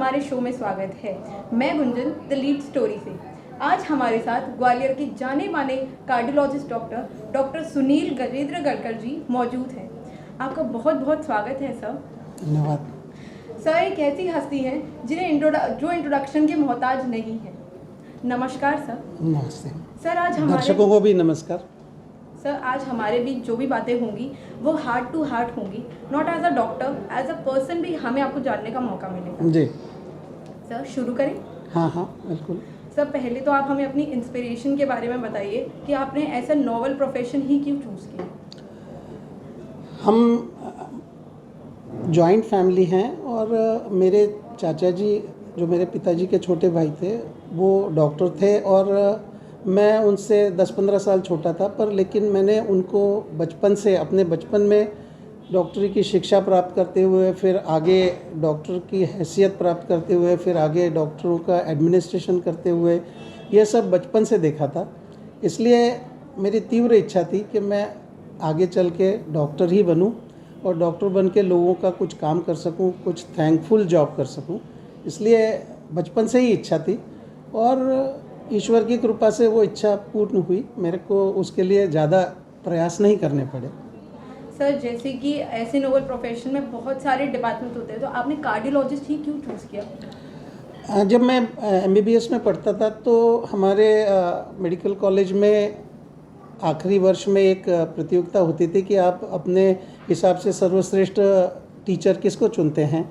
हमारे शो में स्वागत है। मैं गुंजन द लीड स्टोरी से। आज हमारे साथ ग्वालियर के जाने माने कार्डियोलॉजिस्ट डॉक्टर सुनील गजेंद्र गडकर जी मौजूद हैं। आपका बहुत बहुत स्वागत है सर। धन्यवाद। सर एक ऐसी हस्ती है जिन्हें जो इंट्रोडक्शन के मोहताज नहीं है। नमस्कार सर। नमस्ते सर। आज हमारे दर्शकों को भी नमस्कार। सर आज हमारे बीच जो भी बातें होंगी वो हार्ट टू हार्ट होंगी, not as a doctor, as a person भी हमें आपको जानने का मौका मिलेगा। जी सर शुरू करें। हाँ बिल्कुल। सर पहले तो आप हमें अपनी इंस्पिरेशन के बारे में बताइए कि आपने ऐसा नोवेल प्रोफेशन ही क्यों चूज़ किया। हम जॉइंट फैमिली हैं और मेरे चाचा जी जो मेरे पिताजी के छोटे भाई थे वो डॉक्टर थे और मैं उनसे 10-15 साल छोटा था, पर लेकिन मैंने उनको बचपन से अपने बचपन में डॉक्टरी की शिक्षा प्राप्त करते हुए, फिर आगे डॉक्टर की हैसियत प्राप्त करते हुए, फिर आगे डॉक्टरों का एडमिनिस्ट्रेशन करते हुए, ये सब बचपन से देखा था। इसलिए मेरी तीव्र इच्छा थी कि मैं आगे चल के डॉक्टर ही बनूं और डॉक्टर बन के लोगों का कुछ काम कर सकूं, कुछ थैंकफुल जॉब कर सकूं। इसलिए बचपन से ही इच्छा थी और ईश्वर की कृपा से वो इच्छा पूर्ण हुई। मेरे को उसके लिए ज़्यादा प्रयास नहीं करने पड़े। सर जैसे कि ऐसे नोवेल प्रोफेशन में बहुत सारे डिपार्टमेंट होते हैं, तो आपने कार्डियोलॉजिस्ट ही क्यों चूज़ किया। जब मैं MBBS में पढ़ता था तो हमारे मेडिकल कॉलेज में आखिरी वर्ष में एक प्रतियोगिता होती थी कि आप अपने हिसाब से सर्वश्रेष्ठ टीचर किसको चुनते हैं।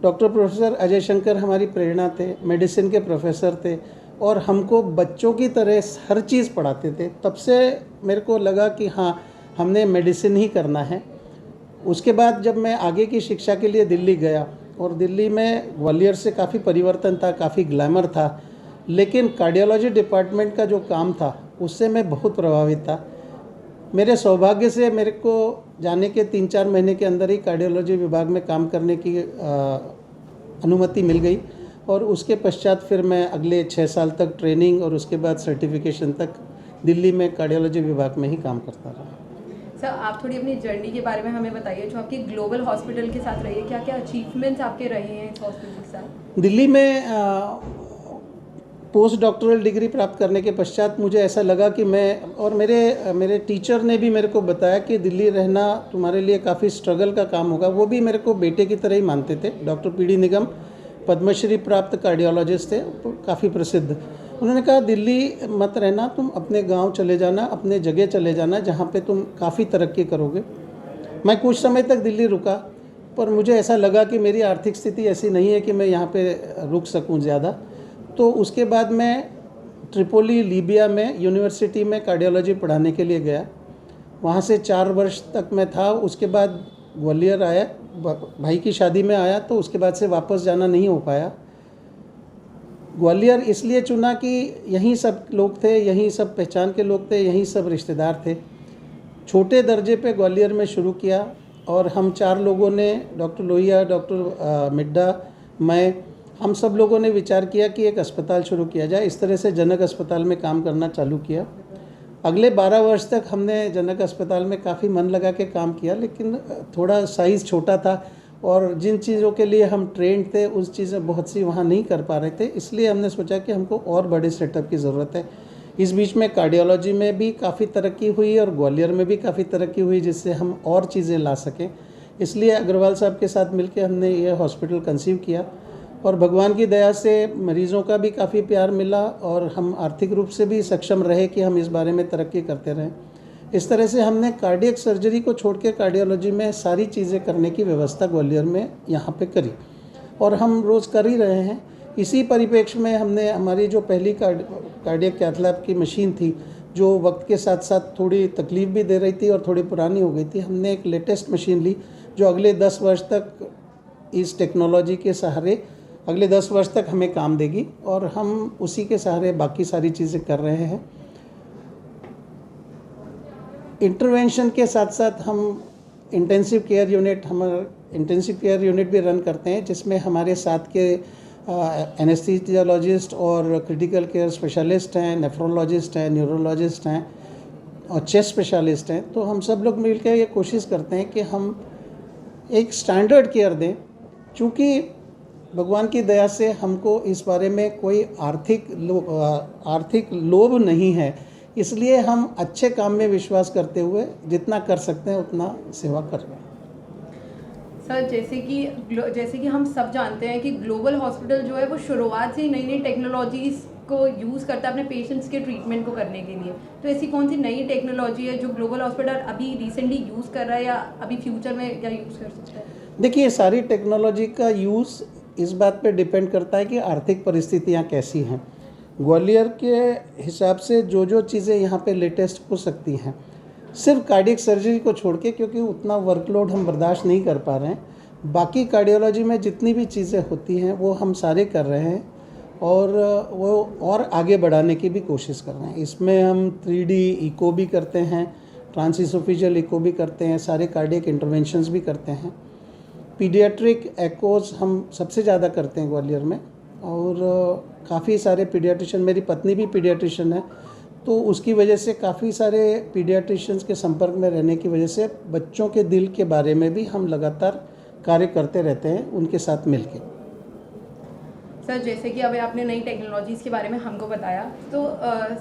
डॉक्टर प्रोफेसर अजय शंकर हमारी प्रेरणा थे, मेडिसिन के प्रोफेसर थे और हमको बच्चों की तरह हर चीज़ पढ़ाते थे। तब से मेरे को लगा कि हाँ, हमने मेडिसिन ही करना है। उसके बाद जब मैं आगे की शिक्षा के लिए दिल्ली गया और दिल्ली में ग्वालियर से काफ़ी परिवर्तन था, काफ़ी ग्लैमर था, लेकिन कार्डियोलॉजी डिपार्टमेंट का जो काम था उससे मैं बहुत प्रभावित था। मेरे सौभाग्य से मेरे को जाने के 3-4 महीने के अंदर ही कार्डियोलॉजी विभाग में काम करने की अनुमति मिल गई और उसके पश्चात फिर मैं अगले 6 साल तक ट्रेनिंग और उसके बाद सर्टिफिकेशन तक दिल्ली में कार्डियोलॉजी विभाग में ही काम करता रहा। सर आप थोड़ी अपनी जर्नी के बारे में हमें बताइए, जो आपकी ग्लोबल हॉस्पिटल के साथ रही है, क्या क्या अचीवमेंट्स आपके रहे हैं इस हॉस्पिटल के साथ। दिल्ली में पोस्ट डॉक्टरल डिग्री प्राप्त करने के पश्चात मुझे ऐसा लगा कि मैं और मेरे टीचर ने भी मेरे को बताया कि दिल्ली रहना तुम्हारे लिए काफ़ी स्ट्रगल का काम होगा। वो भी मेरे को बेटे की तरह ही मानते थे। डॉक्टर PD निगम पद्मश्री प्राप्त कार्डियोलॉजिस्ट थे, काफ़ी प्रसिद्ध। उन्होंने कहा दिल्ली मत रहना, तुम अपने गांव चले जाना, अपने जगह चले जाना जहां पे तुम काफ़ी तरक्की करोगे। मैं कुछ समय तक दिल्ली रुका, पर मुझे ऐसा लगा कि मेरी आर्थिक स्थिति ऐसी नहीं है कि मैं यहाँ पे रुक सकूँ ज़्यादा। तो उसके बाद मैं ट्रिपोली लीबिया में यूनिवर्सिटी में कार्डियोलॉजी पढ़ाने के लिए गया। वहाँ से 4 वर्ष तक मैं था। उसके बाद ग्वालियर आया, भाई की शादी में आया, तो उसके बाद से वापस जाना नहीं हो पाया। ग्वालियर इसलिए चुना कि यहीं सब लोग थे, यहीं सब पहचान के लोग थे, यहीं सब रिश्तेदार थे। छोटे दर्जे पे ग्वालियर में शुरू किया और हम 4 लोगों ने, डॉक्टर लोहिया, डॉक्टर मिड्डा, मैं, हम सब लोगों ने विचार किया कि एक अस्पताल शुरू किया जाए। इस तरह से जनक अस्पताल में काम करना चालू किया। अगले 12 वर्ष तक हमने जनक अस्पताल में काफ़ी मन लगा के काम किया, लेकिन थोड़ा साइज़ छोटा था और जिन चीज़ों के लिए हम ट्रेंड थे उस चीज़ें बहुत सी वहाँ नहीं कर पा रहे थे। इसलिए हमने सोचा कि हमको और बड़े सेटअप की ज़रूरत है। इस बीच में कार्डियोलॉजी में भी काफ़ी तरक्की हुई और ग्वालियर में भी काफ़ी तरक्की हुई, जिससे हम और चीज़ें ला सकें। इसलिए अग्रवाल साहब के साथ मिलकर हमने ये हॉस्पिटल कंसीव किया और भगवान की दया से मरीज़ों का भी काफ़ी प्यार मिला और हम आर्थिक रूप से भी सक्षम रहे कि हम इस बारे में तरक्की करते रहें। इस तरह से हमने कार्डियक सर्जरी को छोड़ के कार्डियोलॉजी में सारी चीज़ें करने की व्यवस्था ग्वालियर में यहाँ पे करी और हम रोज़ कर ही रहे हैं। इसी परिप्रेक्ष्य में हमने हमारी जो पहली कार्डियक कैथ लैब की मशीन थी, जो वक्त के साथ साथ थोड़ी तकलीफ़ भी दे रही थी और थोड़ी पुरानी हो गई थी, हमने एक लेटेस्ट मशीन ली जो अगले 10 वर्ष तक इस टेक्नोलॉजी के सहारे अगले 10 वर्ष तक हमें काम देगी और हम उसी के सहारे बाकी सारी चीज़ें कर रहे हैं। इंटरवेंशन के साथ साथ हम इंटेंसिव केयर यूनिट भी रन करते हैं, जिसमें हमारे साथ के एनेस्थीसियोलॉजिस्ट और क्रिटिकल केयर स्पेशलिस्ट हैं, नेफ्रोलॉजिस्ट हैं, न्यूरोलॉजिस्ट हैं और चेस्ट स्पेशलिस्ट हैं। तो हम सब लोग मिलकर ये कोशिश करते हैं कि हम एक स्टैंडर्ड केयर दें, चूँकि भगवान की दया से हमको इस बारे में कोई आर्थिक लोभ नहीं है, इसलिए हम अच्छे काम में विश्वास करते हुए जितना कर सकते हैं उतना सेवा कर रहे हैं। सर, जैसे कि हम सब जानते हैं कि ग्लोबल हॉस्पिटल जो है वो शुरुआत से ही नई नई टेक्नोलॉजीज़ को यूज़ करता है अपने पेशेंट्स के ट्रीटमेंट को करने के लिए। तो ऐसी कौन सी नई टेक्नोलॉजी है जो ग्लोबल हॉस्पिटल अभी रिसेंटली यूज़ कर रहा है या अभी फ्यूचर में क्या यूज़ कर सकता है? देखिए, सारी टेक्नोलॉजी का यूज़ इस बात पे डिपेंड करता है कि आर्थिक परिस्थितियाँ कैसी हैं। ग्वालियर के हिसाब से जो जो चीज़ें यहाँ पे लेटेस्ट हो सकती हैं, सिर्फ कार्डियक सर्जरी को छोड़ के, क्योंकि उतना वर्कलोड हम बर्दाश्त नहीं कर पा रहे हैं, बाकी कार्डियोलॉजी में जितनी भी चीज़ें होती हैं वो हम सारे कर रहे हैं और वो और आगे बढ़ाने की भी कोशिश कर रहे हैं। इसमें हम 3D इको भी करते हैं, ट्रांसइसोफेजियल इको भी करते हैं, सारे कार्डियक इंटरवेंशंस भी करते हैं। पीडियाट्रिक एकोस हम सबसे ज़्यादा करते हैं ग्वालियर में, और काफ़ी सारे पीडियाट्रिशियन, मेरी पत्नी भी पीडियाट्रिशियन है, तो उसकी वजह से काफ़ी सारे पीडियाट्रिशियंस के संपर्क में रहने की वजह से बच्चों के दिल के बारे में भी हम लगातार कार्य करते रहते हैं उनके साथ मिलकर। सर, जैसे कि अभी आपने नई टेक्नोलॉजीज़ के बारे में हमको बताया, तो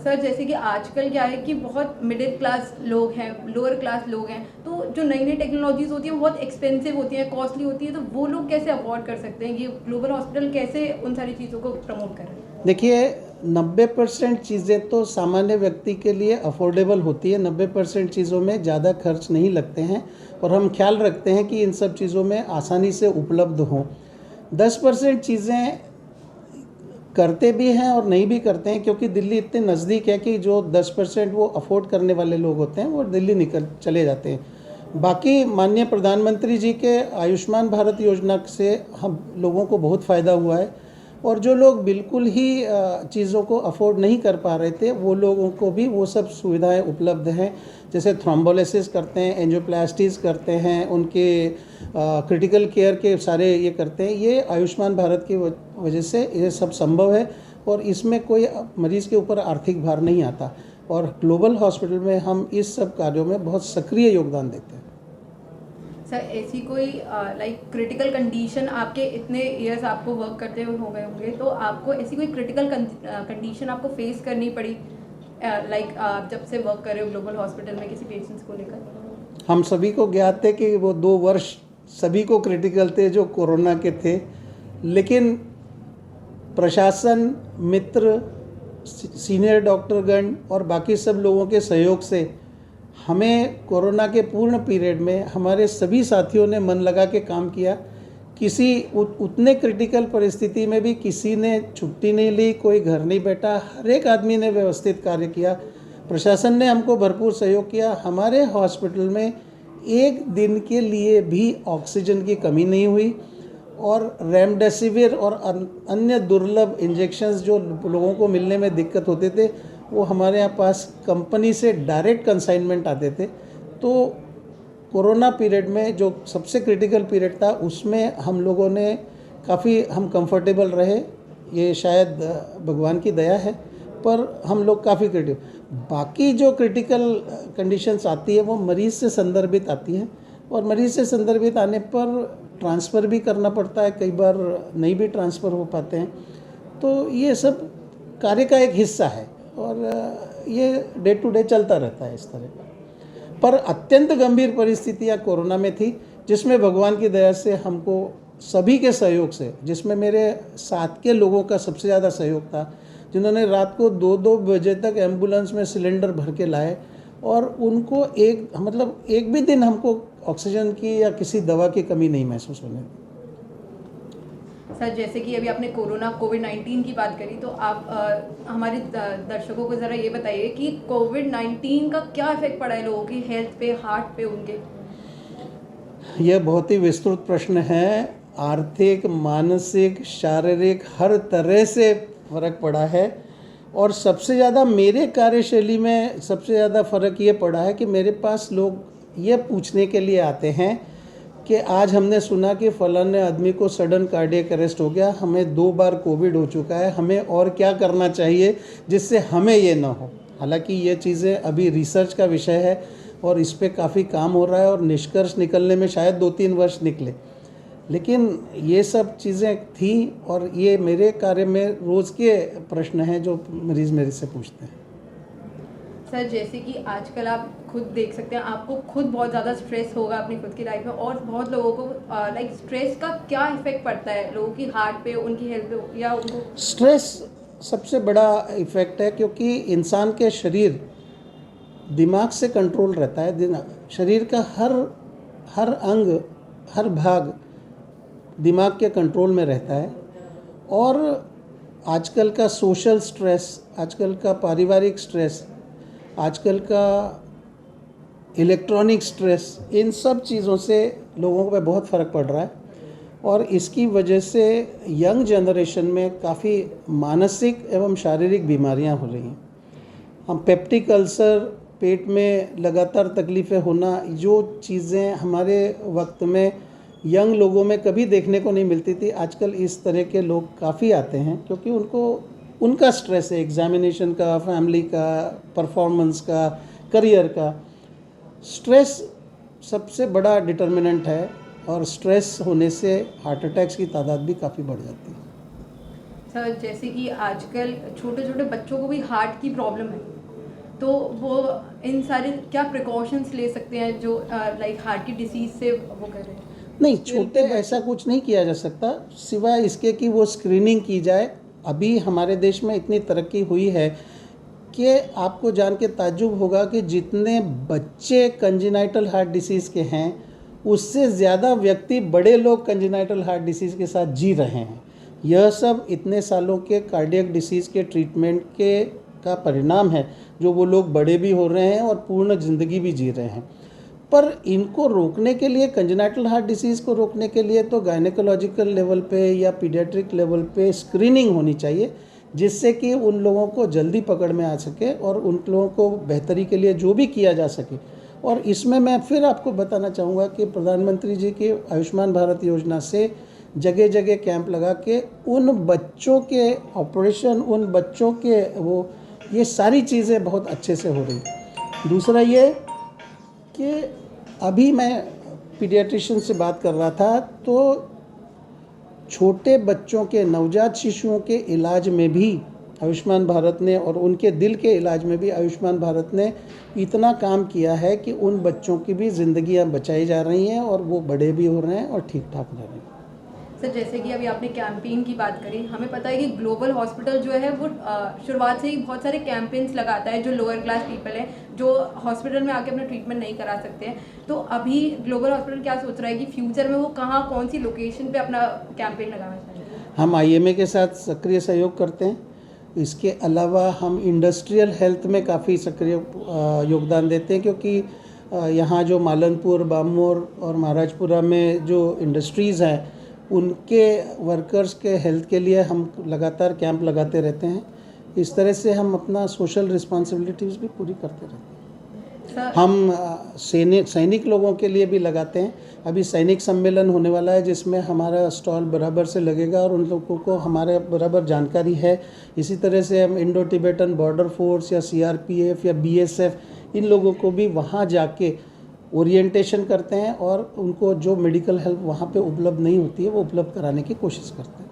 सर जैसे कि आजकल क्या है कि बहुत मिडिल क्लास लोग हैं, लोअर क्लास लोग हैं, तो जो नई नई टेक्नोलॉजीज़ होती हैं वो बहुत एक्सपेंसिव होती हैं, कॉस्टली होती है, तो वो लोग कैसे अफोर्ड कर सकते हैं? ये ग्लोबल हॉस्पिटल कैसे उन सारी चीज़ों को प्रमोट कर रहे हैं? देखिए, 90% चीज़ें तो सामान्य व्यक्ति के लिए अफोर्डेबल होती है। 90% चीज़ों में ज़्यादा खर्च नहीं लगते हैं और हम ख्याल रखते हैं कि इन सब चीज़ों में आसानी से उपलब्ध हों। 10% चीज़ें करते भी हैं और नहीं भी करते हैं, क्योंकि दिल्ली इतने नज़दीक है कि जो 10% वो अफोर्ड करने वाले लोग होते हैं वो दिल्ली निकल चले जाते हैं। बाकी माननीय प्रधानमंत्री जी के आयुष्मान भारत योजना से हम लोगों को बहुत फ़ायदा हुआ है, और जो लोग बिल्कुल ही चीज़ों को अफोर्ड नहीं कर पा रहे थे वो लोगों को भी वो सब सुविधाएं उपलब्ध हैं। जैसे थ्रोम्बोलिसिस करते हैं, एंजियोप्लास्टीज करते हैं, उनके क्रिटिकल केयर के सारे ये करते हैं। ये आयुष्मान भारत की वजह से ये सब संभव है और इसमें कोई मरीज़ के ऊपर आर्थिक भार नहीं आता, और ग्लोबल हॉस्पिटल में हम इस सब कार्यों में बहुत सक्रिय योगदान देते हैं। सर, ऐसी कोई लाइक क्रिटिकल कंडीशन, आपके इतने ईयर्स आपको वर्क करते हुए हो गए होंगे, तो आपको ऐसी कोई क्रिटिकल कंडीशन आपको फेस करनी पड़ी लाइक आप जब से वर्क कर रहे हो ग्लोबल हॉस्पिटल में किसी पेशेंट्स को लेकर? हम सभी को ज्ञात थे कि वो 2 वर्ष सभी को क्रिटिकल थे जो कोरोना के थे, लेकिन प्रशासन, मित्र, सीनियर डॉक्टरगण और बाकी सब लोगों के सहयोग से हमें कोरोना के पूर्ण पीरियड में हमारे सभी साथियों ने मन लगा के काम किया। किसी उतने क्रिटिकल परिस्थिति में भी किसी ने छुट्टी नहीं ली, कोई घर नहीं बैठा, हर एक आदमी ने व्यवस्थित कार्य किया। प्रशासन ने हमको भरपूर सहयोग किया। हमारे हॉस्पिटल में एक दिन के लिए भी ऑक्सीजन की कमी नहीं हुई, और रेमडेसिविर और अन्य दुर्लभ इंजेक्शंस जो लोगों को मिलने में दिक्कत होते थे वो हमारे यहाँ पास कंपनी से डायरेक्ट कंसाइनमेंट आते थे। तो कोरोना पीरियड में जो सबसे क्रिटिकल पीरियड था उसमें हम लोगों ने काफ़ी हम कंफर्टेबल रहे। ये शायद भगवान की दया है, पर हम लोग काफ़ी क्रिटिकल। बाकी जो क्रिटिकल कंडीशंस आती है वो मरीज़ से संदर्भित आती हैं, और मरीज़ से संदर्भित आने पर ट्रांसफ़र भी करना पड़ता है, कई बार नहीं भी ट्रांसफ़र हो पाते हैं। तो ये सब कार्य का एक हिस्सा है और ये डे टू डे चलता रहता है इस तरह का। पर अत्यंत गंभीर परिस्थितियाँ कोरोना में थी, जिसमें भगवान की दया से हमको सभी के सहयोग से, जिसमें मेरे साथ के लोगों का सबसे ज़्यादा सहयोग था, जिन्होंने रात को 2-2 बजे तक एम्बुलेंस में सिलेंडर भर के लाए, और उनको एक भी दिन हमको ऑक्सीजन की या किसी दवा की कमी नहीं महसूस होने दी। सर, जैसे कि अभी आपने कोविड-19 की बात करी, तो आप हमारे दर्शकों को ज़रा ये बताइए कि कोविड-19 का क्या इफेक्ट पड़ा है लोगों की हेल्थ पे, हार्ट पे उनके? यह बहुत ही विस्तृत प्रश्न है। आर्थिक, मानसिक, शारीरिक हर तरह से फ़र्क पड़ा है, और सबसे ज़्यादा मेरे कार्यशैली में सबसे ज़्यादा फ़र्क ये पड़ा है कि मेरे पास लोग ये पूछने के लिए आते हैं कि आज हमने सुना कि फलाने आदमी को सडन कार्डियक अरेस्ट हो गया, हमें 2 बार कोविड हो चुका है, हमें और क्या करना चाहिए जिससे हमें ये ना हो। हालांकि ये चीज़ें अभी रिसर्च का विषय है और इस पे काफ़ी काम हो रहा है, और निष्कर्ष निकलने में शायद 2-3 वर्ष निकले। लेकिन ये सब चीज़ें थी और ये मेरे कार्य में रोज़ के प्रश्न हैं जो मरीज़ मेरे से पूछते हैं। सर जैसे कि आजकल आप खुद देख सकते हैं, आपको खुद बहुत ज़्यादा स्ट्रेस होगा अपनी खुद की लाइफ में, और बहुत लोगों को लाइक स्ट्रेस का क्या इफेक्ट पड़ता है लोगों की हार्ट पे, उनकी हेल्थ पे, या उनको स्ट्रेस सबसे बड़ा इफ़ेक्ट है, क्योंकि इंसान के शरीर दिमाग से कंट्रोल रहता है। शरीर का हर अंग, हर भाग दिमाग के कंट्रोल में रहता है। और आजकल का सोशल स्ट्रेस, आजकल का पारिवारिक स्ट्रेस, आजकल का इलेक्ट्रॉनिक स्ट्रेस, इन सब चीज़ों से लोगों पे बहुत फ़र्क पड़ रहा है। और इसकी वजह से यंग जनरेशन में काफ़ी मानसिक एवं शारीरिक बीमारियां हो रही हैं। हम पेप्टिक अल्सर, पेट में लगातार तकलीफ़ें होना, जो चीज़ें हमारे वक्त में यंग लोगों में कभी देखने को नहीं मिलती थी, आजकल इस तरह के लोग काफ़ी आते हैं, क्योंकि उनका स्ट्रेस है एग्ज़ामिनेशन का, फैमिली का, परफॉर्मेंस का, करियर का। स्ट्रेस सबसे बड़ा डिटर्मिनेंट है, और स्ट्रेस होने से हार्ट अटैक्स की तादाद भी काफ़ी बढ़ जाती है। सर जैसे कि आजकल छोटे छोटे बच्चों को भी हार्ट की प्रॉब्लम है, तो वो इन सारे क्या प्रिकॉशंस ले सकते हैं जो लाइक हार्ट की डिसीज़ से वो कर रहे हैं? नहीं, छोटे ऐसा कुछ नहीं किया जा सकता, सिवाय इसके कि वो स्क्रीनिंग की जाए। अभी हमारे देश में इतनी तरक्की हुई है कि आपको जान के ताज्जुब होगा कि जितने बच्चे कंजेनाइटल हार्ट डिसीज़ के हैं, उससे ज़्यादा व्यक्ति बड़े लोग कंजेनाइटल हार्ट डिसीज़ के साथ जी रहे हैं। यह सब इतने सालों के कार्डियक डिसीज़ के ट्रीटमेंट का परिणाम है, जो वो लोग बड़े भी हो रहे हैं और पूर्ण ज़िंदगी भी जी रहे हैं। पर इनको रोकने के लिए, कंजेनाइटल हार्ट डिसीज़ को रोकने के लिए तो गायनेकोलॉजिकल लेवल पे या पीडियाट्रिक लेवल पे स्क्रीनिंग होनी चाहिए, जिससे कि उन लोगों को जल्दी पकड़ में आ सके और उन लोगों को बेहतरी के लिए जो भी किया जा सके। और इसमें मैं फिर आपको बताना चाहूँगा कि प्रधानमंत्री जी की आयुष्मान भारत योजना से जगह जगह कैंप लगा के उन बच्चों के ऑपरेशन, उन बच्चों के ये सारी चीज़ें बहुत अच्छे से हो रही। दूसरा ये कि अभी मैं पीडियाट्रिशियन से बात कर रहा था, तो छोटे बच्चों के, नवजात शिशुओं के इलाज में भी आयुष्मान भारत ने, और उनके दिल के इलाज में भी आयुष्मान भारत ने इतना काम किया है कि उन बच्चों की भी ज़िंदगियां बचाई जा रही हैं और वो बड़े भी हो रहे हैं और ठीक ठाक रह रहे हैं। सर जैसे कि अभी आपने कैंपेन की बात करी, हमें पता है कि ग्लोबल हॉस्पिटल जो है वो शुरुआत से ही बहुत सारे कैंपेन्स लगाता है जो लोअर क्लास पीपल है, जो हॉस्पिटल में आके अपना ट्रीटमेंट नहीं करा सकते हैं। तो अभी ग्लोबल हॉस्पिटल क्या सोच रहा है कि फ्यूचर में वो कहाँ, कौन सी लोकेशन पे अपना कैंपेन लगाना चाहिए? हम IMA के साथ सक्रिय सहयोग करते हैं। इसके अलावा हम इंडस्ट्रियल हेल्थ में काफ़ी सक्रिय योगदान देते हैं, क्योंकि यहाँ जो मालनपुर, बामोर और महाराजपुरा में जो इंडस्ट्रीज़ हैं, उनके वर्कर्स के हेल्थ के लिए हम लगातार कैंप लगाते रहते हैं। इस तरह से हम अपना सोशल रिस्पॉन्सिबिलिटीज़ भी पूरी करते रहते हैं। हम सैनिक लोगों के लिए भी लगाते हैं। अभी सैनिक सम्मेलन होने वाला है, जिसमें हमारा स्टॉल बराबर से लगेगा और उन लोगों को हमारे बराबर जानकारी है। इसी तरह से हम इंडो टिबेटन बॉर्डर फोर्स या CRPF या BSF, इन लोगों को भी वहाँ जाके ओरिएंटेशन करते हैं और उनको जो मेडिकल हेल्प वहाँ पे उपलब्ध नहीं होती है वो उपलब्ध कराने की कोशिश करते हैं।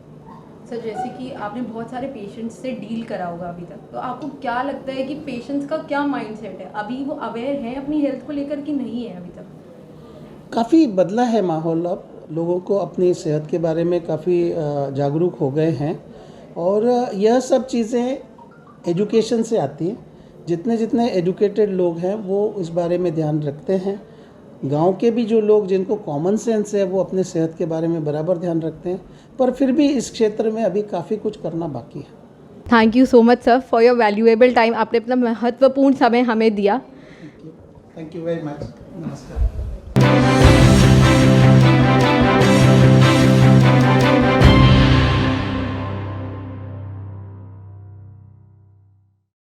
सर जैसे कि आपने बहुत सारे पेशेंट्स से डील करा होगा अभी तक, तो आपको क्या लगता है कि पेशेंट्स का क्या माइंडसेट है? अभी वो अवेयर हैं अपनी हेल्थ को लेकर कि नहीं है अभी तक? काफ़ी बदला है माहौल। अब लोगों को अपनी सेहत के बारे में काफ़ी जागरूक हो गए हैं, और यह सब चीज़ें एजुकेशन से आती हैं। जितने एजुकेटेड लोग हैं वो इस बारे में ध्यान रखते हैं। गांव के भी जो लोग जिनको कॉमन सेंस है, वो अपने सेहत के बारे में बराबर ध्यान रखते हैं, पर फिर भी इस क्षेत्र में अभी काफ़ी कुछ करना बाकी है। Thank you so much sir for your valuable time. आपने अपना महत्वपूर्ण समय हमें दिया। Thank you very much. नमस्कार।